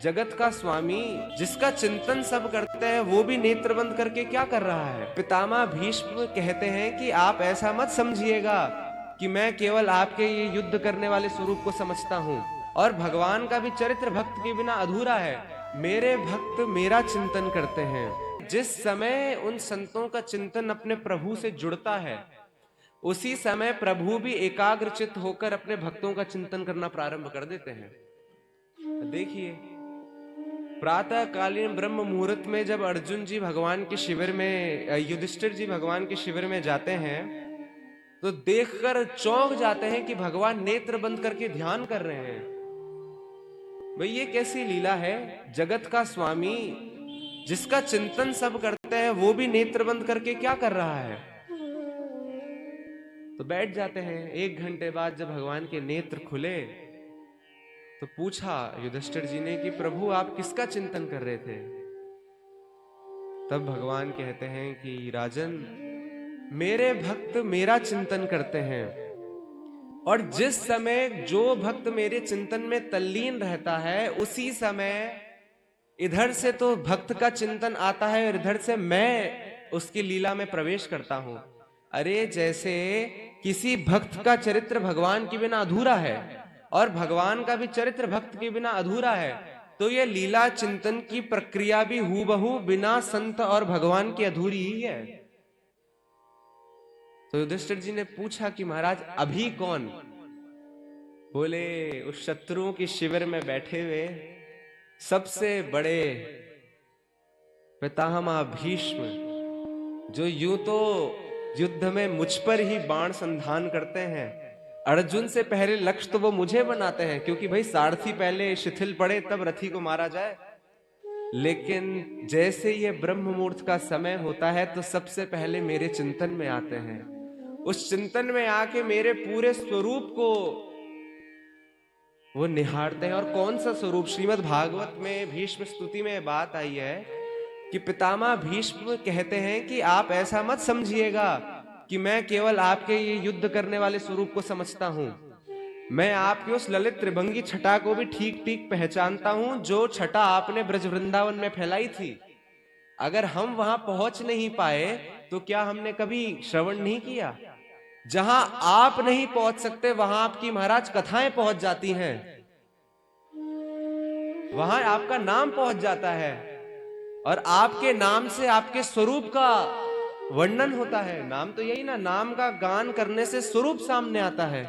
जगत का स्वामी जिसका चिंतन सब करते हैं वो भी नेत्र बंद करके क्या कर रहा है। पितामह भीष्म कहते हैं कि आप ऐसा मत समझिएगा कि मैं केवल आपके ये युद्ध करने वाले स्वरूप को समझता हूँ, और भगवान का भी चरित्र भक्त के बिना अधूरा है। मेरे भक्त मेरा चिंतन करते हैं। जिस समय उन संतों का चिंतन अपने प्रभु से जुड़ता है, उसी समय प्रभु भी एकाग्रचित होकर अपने भक्तों का चिंतन करना प्रारंभ कर देते हैं। देखिए, प्रातः कालीन ब्रह्म मुहूर्त में जब अर्जुन जी भगवान के शिविर में, युधिष्ठिर जी भगवान के शिविर में जाते हैं, तो देखकर चौंक जाते हैं कि भगवान नेत्र बंद करके ध्यान कर रहे हैं। भाई ये कैसी लीला है। जगत का स्वामी जिसका चिंतन सब करते हैं वो भी नेत्र बंद करके क्या कर रहा है। तो बैठ जाते हैं। 1 घंटे बाद जब भगवान के नेत्र खुले तो पूछा युधिष्ठिर जी ने कि प्रभु आप किसका चिंतन कर रहे थे। तब भगवान कहते हैं कि राजन, मेरे भक्त मेरा चिंतन करते हैं, और जिस समय जो भक्त मेरे चिंतन में तल्लीन रहता है, उसी समय इधर से तो भक्त का चिंतन आता है और इधर से मैं उसकी लीला में प्रवेश करता हूं। अरे जैसे किसी भक्त का चरित्र भगवान के बिना अधूरा है और भगवान का भी चरित्र भक्त के बिना अधूरा है, तो ये लीला चिंतन की प्रक्रिया भी हूबहू बिना संत और भगवान की अधूरी ही है। तो युधिष्ठिर जी ने पूछा कि महाराज अभी कौन। बोले उस शत्रुओं के शिविर में बैठे हुए सबसे बड़े पितामह भीष्म, जो यूं तो युद्ध में मुझ पर ही बाण संधान करते हैं, अर्जुन से पहले लक्ष्य तो वो मुझे बनाते हैं, क्योंकि भाई सारथी पहले शिथिल पड़े तब रथी को मारा जाए। लेकिन जैसे ये ब्रह्म मुहूर्त का समय होता है तो सबसे पहले मेरे चिंतन में आते हैं। उस चिंतन में आके मेरे पूरे स्वरूप को वो निहारते हैं। और कौन सा स्वरूप। श्रीमद् भागवत में भीष्म स्तुति में बात आई है कि पितामह भीष्म कहते हैं कि आप ऐसा मत समझिएगा कि मैं केवल आपके ये युद्ध करने वाले स्वरूप को समझता हूं। मैं आपके उस ललित त्रिभंगी छटा को भी ठीक ठीक पहचानता हूं, जो छटा आपने ब्रज वृंदावन में फैलाई थी। अगर हम वहां पहुंच नहीं पाए तो क्या हमने कभी श्रवण नहीं किया। जहां आप नहीं पहुंच सकते वहां आपकी महाराज कथाएं पहुंच जाती हैं, वहां आपका नाम पहुंच जाता है, और आपके नाम से आपके स्वरूप का वर्णन होता है। नाम तो यही ना, नाम का गान करने से स्वरूप सामने आता है।